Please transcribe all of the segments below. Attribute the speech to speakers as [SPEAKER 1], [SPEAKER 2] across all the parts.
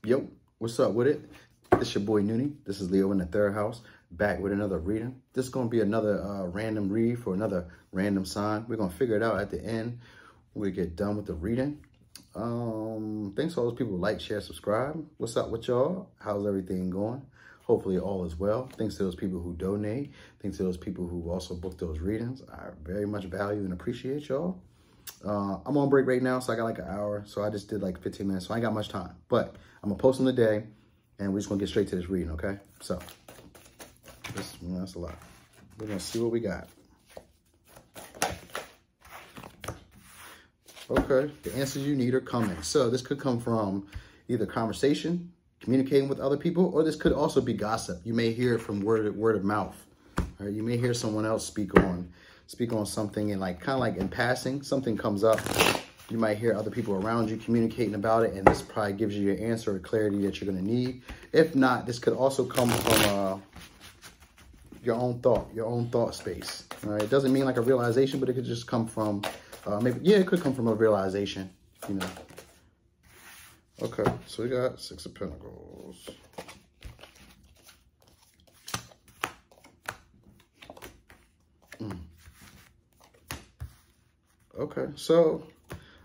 [SPEAKER 1] Yo, what's up with it? It's your boy Noonie. This is Leo in the third house, back with another reading. This is going to be another random read for another random sign. We're going to figure it out at the end when we get done with the reading. Thanks to all those people who like, share, subscribe. What's up with y'all? How's everything going? Hopefully all is well. Thanks to those people who donate. Thanks to those people who also book those readings. I very much value and appreciate y'all. I'm on break right now, so I got like an hour. So I just did like 15 minutes, so I ain't got much time. But I'm gonna post them today, and we're just gonna get straight to this reading, okay? So, that's a lot. We're gonna see what we got. Okay, the answers you need are coming. So this could come from either conversation, communicating with other people, or this could also be gossip. You may hear it from word of mouth. All right, you may hear someone else speak on something, and like kind of like in passing, something comes up. You might hear other people around you communicating about it, and this probably gives you your answer or clarity that you're going to need. If not, this could also come from your own thought space. All right, it doesn't mean like a realization, but it could just come from it could come from a realization, you know. Okay, so we got Six of Pentacles. Okay, so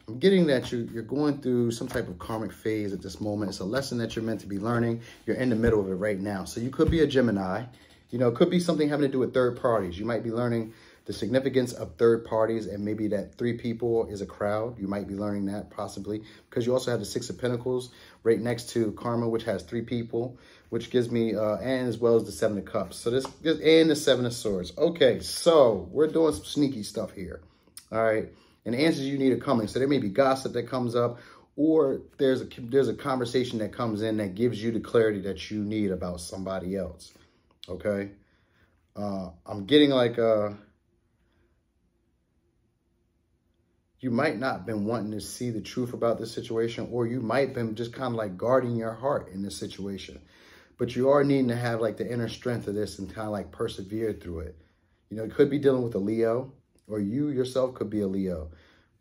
[SPEAKER 1] I'm getting that you're going through some type of karmic phase at this moment. It's a lesson that you're meant to be learning. You're in the middle of it right now. So you could be a Gemini. You know, it could be something having to do with third parties. You might be learning the significance of third parties, and maybe that 3 people is a crowd. You might be learning that possibly, because you also have the Six of Pentacles right next to Karma, which has 3 people, which gives me, and as well as the 7 of Cups. So this and the 7 of Swords. Okay, so we're doing some sneaky stuff here. All right. And the answers you need are coming. So there may be gossip that comes up, or there's a conversation that comes in that gives you the clarity that you need about somebody else. Okay. I'm getting like you might not been wanting to see the truth about this situation, or you might been just kind of like guarding your heart in this situation. But you are needing to have like the inner strength of this and kind of like persevere through it. You know, it could be dealing with a Leo, or you yourself could be a Leo.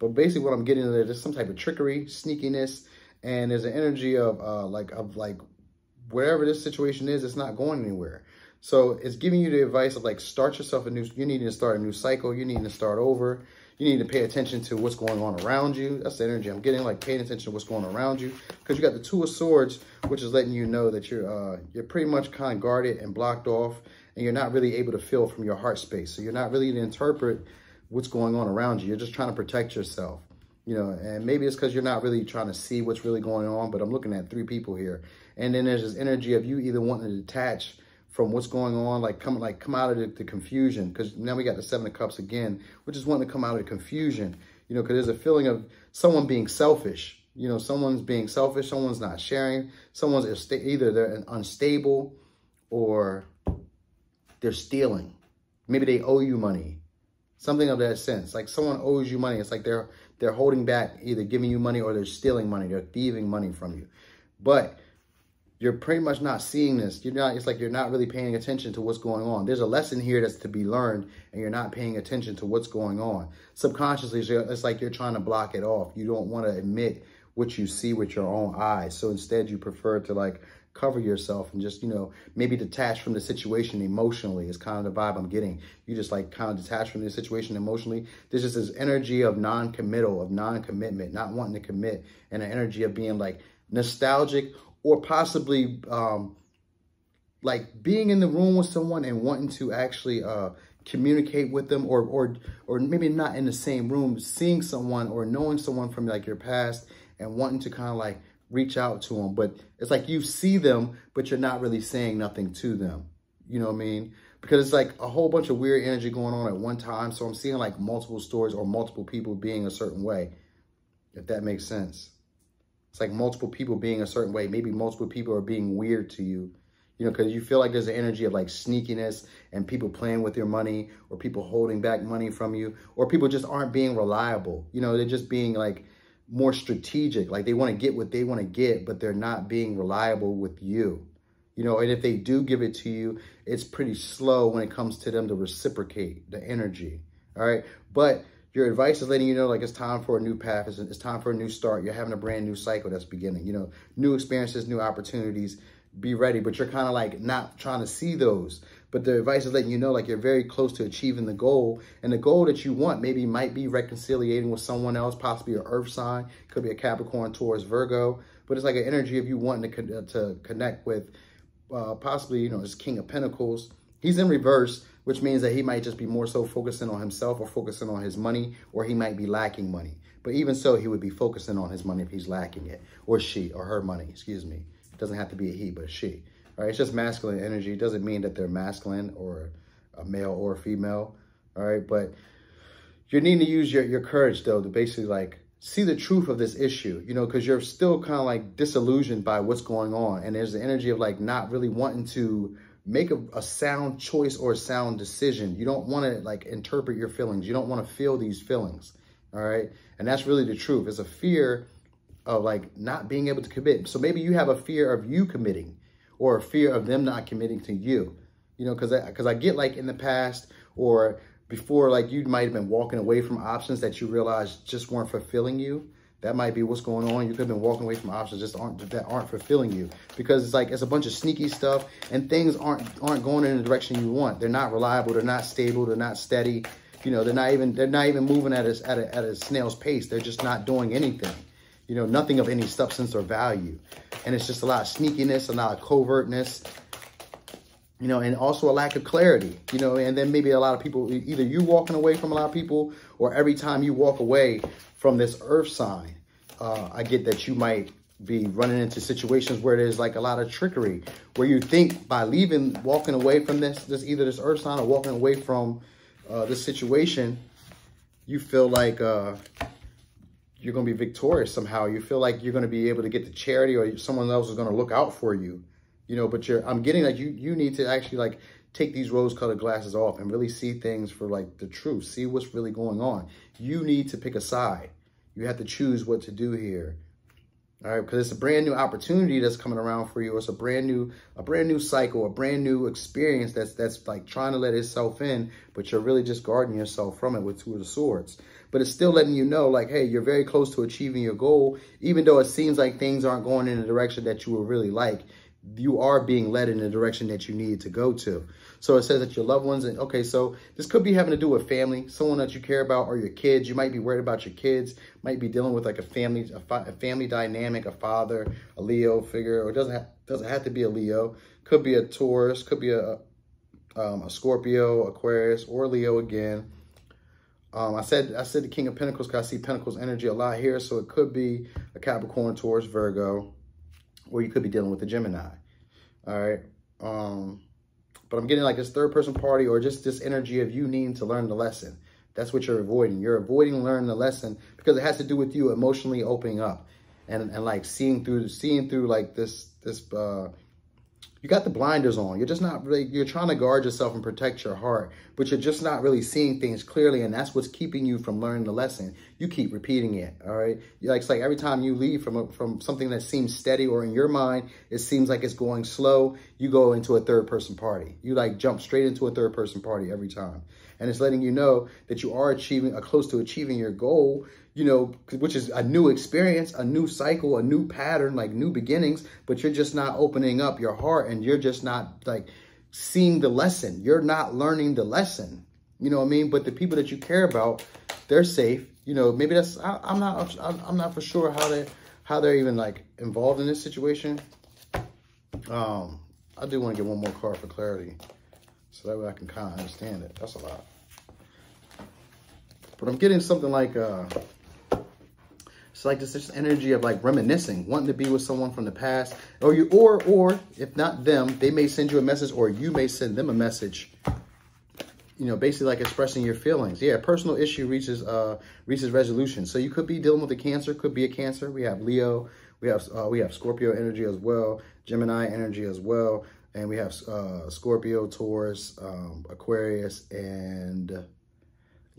[SPEAKER 1] But basically what I'm getting at, there's some type of trickery, sneakiness, and there's an energy of whatever this situation is, it's not going anywhere. So it's giving you the advice of like, start yourself you need to start a new cycle. You need to start over. You need to pay attention to what's going on around you. That's the energy I'm getting, like paying attention to what's going on around you. Because you got the Two of Swords, which is letting you know that you're pretty much kind of guarded and blocked off, and you're not really able to feel from your heart space. So you're not really to interpret what's going on around you. You're just trying to protect yourself, you know, and maybe it's because you're not really trying to see what's really going on, but I'm looking at 3 people here. And then there's this energy of you either wanting to detach from what's going on, like come out of the confusion, because now we got the 7 of Cups again, which is wanting to come out of the confusion, you know, because there's a feeling of someone being selfish. You know, someone's being selfish, someone's not sharing, someone's either they're unstable or they're stealing. Maybe they owe you money. Something of that sense, like someone owes you money. It's like they're holding back, either giving you money or they're stealing money. They're thieving money from you. But you're pretty much not seeing this. It's like you're not really paying attention to what's going on. There's a lesson here that's to be learned, and you're not paying attention to what's going on. Subconsciously, it's like you're trying to block it off. You don't want to admit what you see with your own eyes. So instead, you prefer to like cover yourself and just, you know, maybe detach from the situation emotionally is kind of the vibe I'm getting. You just like kind of detach from the situation emotionally. There's just this energy of non-committal, of non-commitment, not wanting to commit, and an energy of being like nostalgic, or possibly like being in the room with someone and wanting to actually communicate with them, or maybe not in the same room, seeing someone or knowing someone from like your past and wanting to kind of like reach out to them. But it's like you see them, but you're not really saying nothing to them. You know what I mean? Because it's like a whole bunch of weird energy going on at one time. So I'm seeing like multiple stories or multiple people being a certain way, if that makes sense. It's like multiple people being a certain way. Maybe multiple people are being weird to you, you know, because you feel like there's an energy of like sneakiness and people playing with your money, or people holding back money from you, or people just aren't being reliable. You know, they're just being like more strategic. Like they want to get what they want to get, but they're not being reliable with you. You know, and if they do give it to you, it's pretty slow when it comes to them to reciprocate the energy. All right. But Your advice is letting you know, like, it's time for a new path. It's time for a new start. You're having a brand new cycle that's beginning, you know, new experiences, new opportunities. Be ready, but you're kind of like not trying to see those. But the advice is letting you know, like, you're very close to achieving the goal. And the goal that you want maybe might be reconciliating with someone else, possibly an earth sign. Could be a Capricorn, Taurus, Virgo. But it's like an energy of you wanting to connect with possibly, you know, this King of Pentacles. He's in reverse, which means that he might just be more so focusing on himself or focusing on his money, or he might be lacking money. But even so, he would be focusing on his money if he's lacking it, or she, or her money, excuse me. It doesn't have to be a he, but a she. All right, it's just masculine energy. It doesn't mean that they're masculine or a male or a female. All right, but you need to use your courage, though, to basically, like, see the truth of this issue, you know, because you're still kind of like disillusioned by what's going on. And there's the energy of like not really wanting to make a sound choice or a sound decision. You don't want to like interpret your feelings. You don't want to feel these feelings. All right. And that's really the truth. It's a fear of like not being able to commit. So maybe you have a fear of you committing, or a fear of them not committing to you, you know, because I get like in the past or before, like you might have been walking away from options that you realized just weren't fulfilling you. That might be what's going on. You could have been walking away from options that aren't fulfilling you, because it's like it's a bunch of sneaky stuff and things aren't going in the direction you want. They're not reliable. They're not stable. They're not steady. You know, they're not even moving at a snail's pace. They're just not doing anything. You know, nothing of any substance or value. And it's just a lot of sneakiness, a lot of covertness, you know, and also a lack of clarity, you know, and then maybe a lot of people, either you walking away from a lot of people, or every time you walk away from this earth sign, I get that you might be running into situations where there's like a lot of trickery, where you think by walking away from either this earth sign or walking away from this situation, you feel like you're going to be victorious somehow. You feel like you're going to be able to get the charity, or someone else is going to look out for you, you know, but I'm getting that you need to actually like take these rose-colored glasses off and really see things for like the truth, see what's really going on. You need to pick a side. You have to choose what to do here. All right, because it's a brand new opportunity that's coming around for you. It's a brand new cycle, a brand new experience that's like trying to let itself in, but you're really just guarding yourself from it with Two of the Swords. But it's still letting you know, like, hey, you're very close to achieving your goal, even though it seems like things aren't going in the direction that you would really like. You are being led in the direction that you need to go to. So it says that your loved ones, and okay, so this could be having to do with family, someone that you care about, or your kids. You might be worried about your kids, might be dealing with like a family dynamic, a father, a Leo figure, or it doesn't have to be a Leo. Could be a Taurus, could be a Scorpio, Aquarius, or Leo again. I said the King of Pentacles because I see Pentacles energy a lot here, so it could be a Capricorn, Taurus, Virgo, or you could be dealing with a Gemini. All right. But I'm getting like this third person party, or just this energy of you needing to learn the lesson. That's what you're avoiding. You're avoiding learning the lesson because it has to do with you emotionally opening up and like seeing through like this, you got the blinders on. You're just not really, you're trying to guard yourself and protect your heart, but you're just not really seeing things clearly. And that's what's keeping you from learning the lesson. You keep repeating it. All right. It's like every time you leave from something that seems steady, or in your mind, it seems like it's going slow, you go into a third person party. You like jump straight into a third person party every time. And it's letting you know that you are close to achieving your goal, you know, which is a new experience, a new cycle, a new pattern, like new beginnings, but you're just not opening up your heart, and you're just not like seeing the lesson. You're not learning the lesson, you know what I mean? But the people that you care about, they're safe. You know, maybe that's, I'm not for sure how they're even like involved in this situation. I do want to get one more card for clarity, so that way I can kind of understand it. That's a lot. But I'm getting something like, it's like this energy of like reminiscing, wanting to be with someone from the past, or if not them, they may send you a message, or you may send them a message, you know, basically like expressing your feelings. Yeah, personal issue reaches resolution. So you could be dealing with a Cancer, could be a Cancer. We have Leo, we have Scorpio energy as well, Gemini energy as well. And we have Scorpio, Taurus, Aquarius, and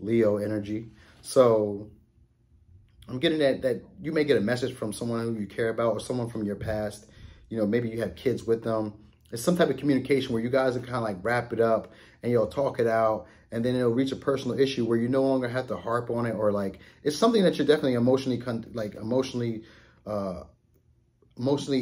[SPEAKER 1] Leo energy. So I'm getting that you may get a message from someone who you care about, or someone from your past. You know, maybe you have kids with them, It's some type of communication where you guys are kind of like wrap it up and you'll talk it out, and then it'll reach a personal issue where you no longer have to harp on it, or like it's something that you're definitely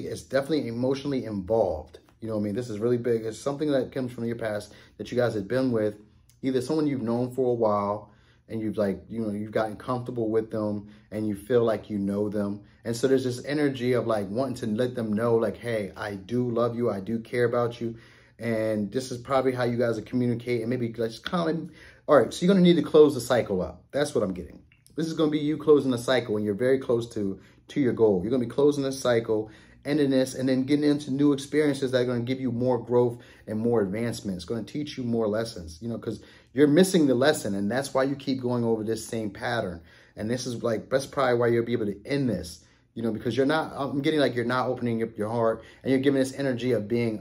[SPEAKER 1] it's definitely emotionally involved. You know what I mean? This is really big. It's something that comes from your past that you guys have been with, either someone you've known for a while and you've you've gotten comfortable with them and you feel like you know them. And so there's this energy of like wanting to let them know like, hey, I do love you. I do care about you. And this is probably how you guys are communicating. Maybe let's all right, so you're going to need to close the cycle up. That's what I'm getting. This is going to be you closing the cycle when you're very close to your goal. You're going to be closing the cycle, ending this, and then getting into new experiences that are going to give you more growth and more advancement. It's going to teach you more lessons, you know, because you're missing the lesson, and that's why you keep going over this same pattern. And this is like, that's probably why you'll be able to end this, you know, because I'm getting like you're not opening up your heart, and you're giving this energy of being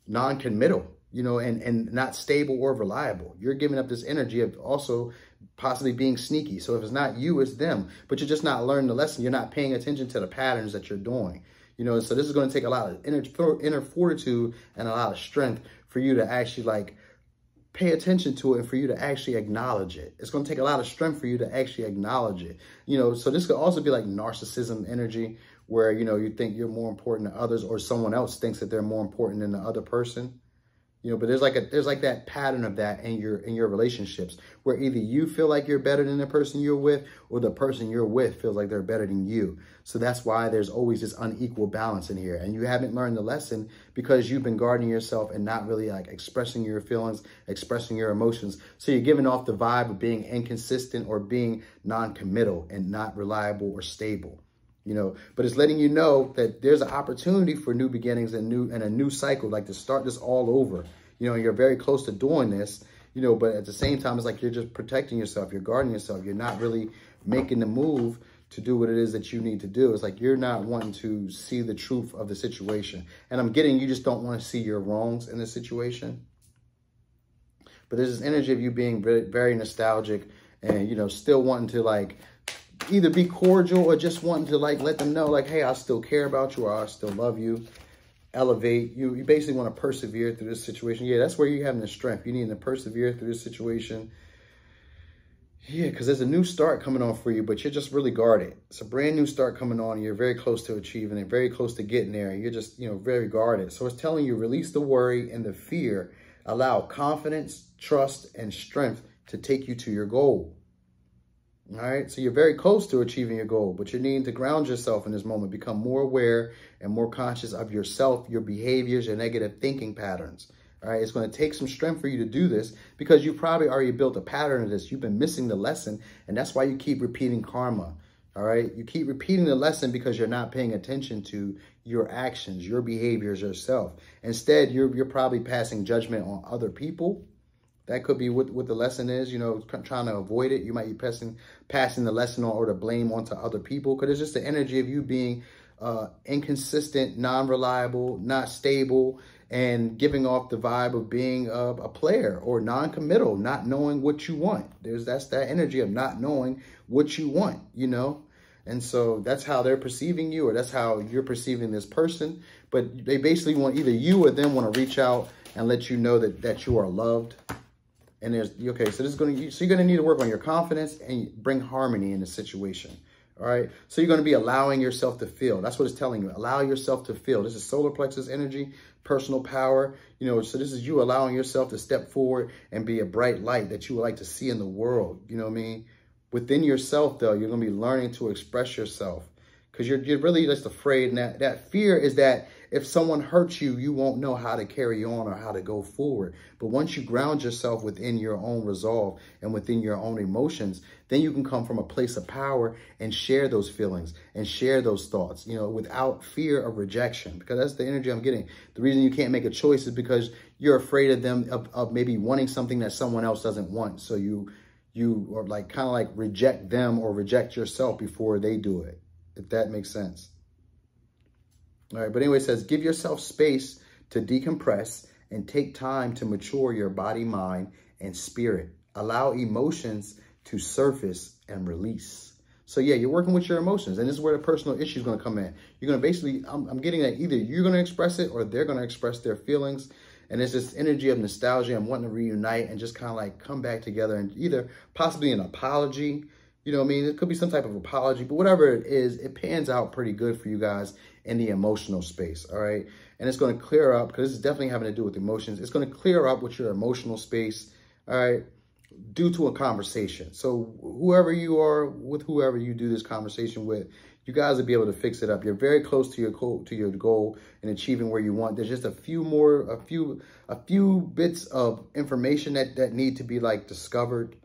[SPEAKER 1] non-committal, you know, and not stable or reliable. You're giving up this energy of also possibly being sneaky. So if it's not you, it's them, but you're just not learning the lesson. You're not paying attention to the patterns that you're doing, you know. So this is going to take a lot of inner fortitude and a lot of strength for you to actually like pay attention to it and for you to actually acknowledge it. It's going to take a lot of strength for you to actually acknowledge it, you know. So this could also be like narcissism energy, where, you know, you think you're more important than others, or someone else thinks that they're more important than the other person. You know, but there's like that pattern of that in your relationships, where either you feel like you're better than the person you're with, or the person you're with feels like they're better than you. So that's why there's always this unequal balance in here. And you haven't learned the lesson because you've been guarding yourself and not really like expressing your feelings, expressing your emotions. So you're giving off the vibe of being inconsistent or being non-committal and not reliable or stable. You know, but it's letting you know that there's an opportunity for new beginnings and a new cycle, like to start this all over. You know, you're very close to doing this, you know, but at the same time, it's like you're just protecting yourself. You're guarding yourself. You're not really making the move to do what it is that you need to do. It's like you're not wanting to see the truth of the situation. And I'm getting, you just don't want to see your wrongs in the situation. But there's this energy of you being very, very nostalgic and, you know, still wanting to like either be cordial or just wanting to like let them know like, hey, I still care about you, or I still love you. Elevate. You basically want to persevere through this situation. Yeah, that's where you're having the strength. You need to persevere through this situation. Yeah, because there's a new start coming on for you, but you're just really guarded. It's a brand new start coming on. And you're very close to achieving it, very close to getting there. You're just, you know, very guarded. So it's telling you, release the worry and the fear. Allow confidence, trust, and strength to take you to your goal. All right, so you're very close to achieving your goal, but you're needing to ground yourself in this moment, become more aware and more conscious of yourself, your behaviors, your negative thinking patterns. All right, it's going to take some strength for you to do this because you probably already built a pattern of this. You've been missing the lesson, and that's why you keep repeating karma. All right, you keep repeating the lesson because you're not paying attention to your actions, your behaviors, yourself. Instead, you're probably passing judgment on other people. That could be what the lesson is, you know, trying to avoid it. You might be passing the lesson on or the blame onto other people, because it's just the energy of you being inconsistent, non-reliable, not stable, and giving off the vibe of being a player or non-committal, not knowing what you want. That's that energy of not knowing what you want, you know. And so that's how they're perceiving you, or that's how you're perceiving this person. But they basically want, either you or them want to reach out and let you know that you are loved. And okay, so you're going to need to work on your confidence and bring harmony in the situation. All right. So you're going to be allowing yourself to feel. That's what it's telling you. Allow yourself to feel. This is solar plexus energy, personal power. You know, so this is you allowing yourself to step forward and be a bright light that you would like to see in the world. You know what I mean? Within yourself, though, you're going to be learning to express yourself, because you're really just afraid. And that fear is that if someone hurts you, you won't know how to carry on or how to go forward. But once you ground yourself within your own resolve and within your own emotions, then you can come from a place of power and share those feelings and share those thoughts, you know, without fear of rejection, because that's the energy I'm getting. The reason you can't make a choice is because you're afraid of them, of maybe wanting something that someone else doesn't want. So you are like kind of like reject them or reject yourself before they do it, if that makes sense. All right, but anyway, it says, give yourself space to decompress and take time to mature your body, mind, and spirit. Allow emotions to surface and release. So yeah, you're working with your emotions, and this is where the personal issue is going to come in. You're going to basically, I'm getting that either you're going to express it or they're going to express their feelings. And it's this energy of nostalgia and wanting to reunite and just kind of like come back together, and either possibly an apology, you know what I mean? It could be some type of apology, but whatever it is, it pans out pretty good for you guys in the emotional space, all right? And it's going to clear up, because this is definitely having to do with emotions. It's going to clear up with your emotional space, all right, due to a conversation. So whoever you are, with whoever you do this conversation with, you guys will be able to fix it up. You're very close to your goal and achieving where you want. There's just a few bits of information that need to be like discovered.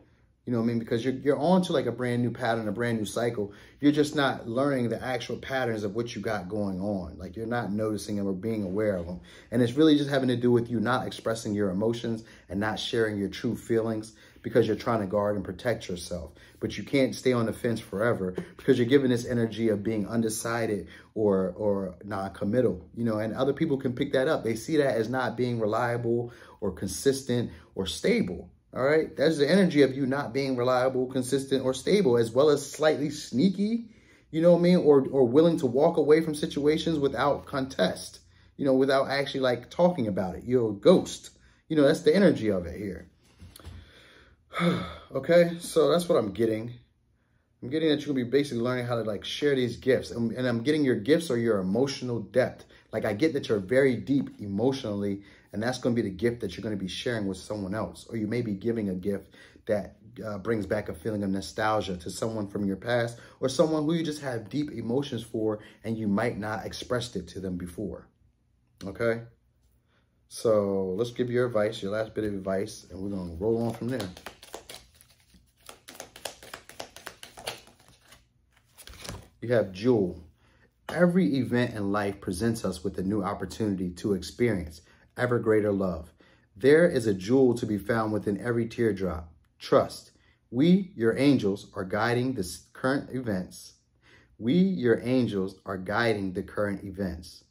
[SPEAKER 1] You know what I mean? Because you're on to like a brand new pattern, a brand new cycle. You're just not learning the actual patterns of what you got going on. Like you're not noticing them or being aware of them. And it's really just having to do with you not expressing your emotions and not sharing your true feelings, because you're trying to guard and protect yourself. But you can't stay on the fence forever, because you're giving this energy of being undecided or non-committal, you know, and other people can pick that up. They see that as not being reliable or consistent or stable. All right, that's the energy of you not being reliable, consistent, or stable, as well as slightly sneaky, you know what I mean, or willing to walk away from situations without contest, you know, without actually like talking about it. You're a ghost. You know, that's the energy of it here. Okay, so that's what I'm getting. I'm getting that you're going to be basically learning how to like share these gifts. And I'm getting your gifts or your emotional depth. Like I get that you're very deep emotionally, and that's going to be the gift that you're going to be sharing with someone else. Or you may be giving a gift that brings back a feeling of nostalgia to someone from your past, or someone who you just have deep emotions for and you might not expressed it to them before. Okay? So let's give your advice, your last bit of advice, and we're going to roll on from there. You have Jewel. Every event in life presents us with a new opportunity to experience ever greater love. There is a jewel to be found within every teardrop. Trust. We, your angels, are guiding the current events. We, your angels, are guiding the current events.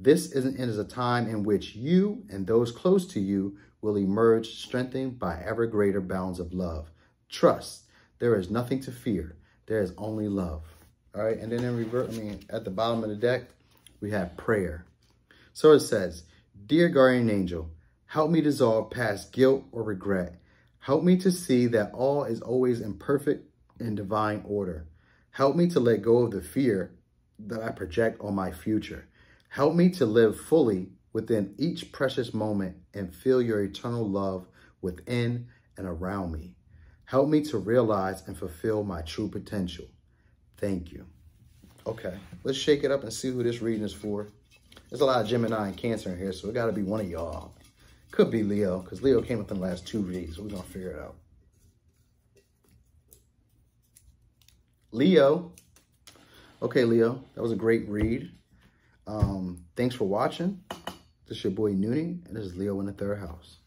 [SPEAKER 1] This is a time in which you and those close to you will emerge strengthened by ever greater bounds of love. Trust. There is nothing to fear. There is only love. All right, and then in reverse, at the bottom of the deck, we have prayer. So it says, Dear Guardian Angel, help me dissolve past guilt or regret. Help me to see that all is always in perfect and divine order. Help me to let go of the fear that I project on my future. Help me to live fully within each precious moment and feel your eternal love within and around me. Help me to realize and fulfill my true potential. Thank you. Okay, let's shake it up and see who this reading is for. There's a lot of Gemini and Cancer in here, so it got to be one of y'all. Could be Leo, because Leo came up in the last 2 reads, so we're going to figure it out. Leo. Okay, Leo, that was a great read. Thanks for watching. This is your boy Noonie, and this is Leo in the 3rd house.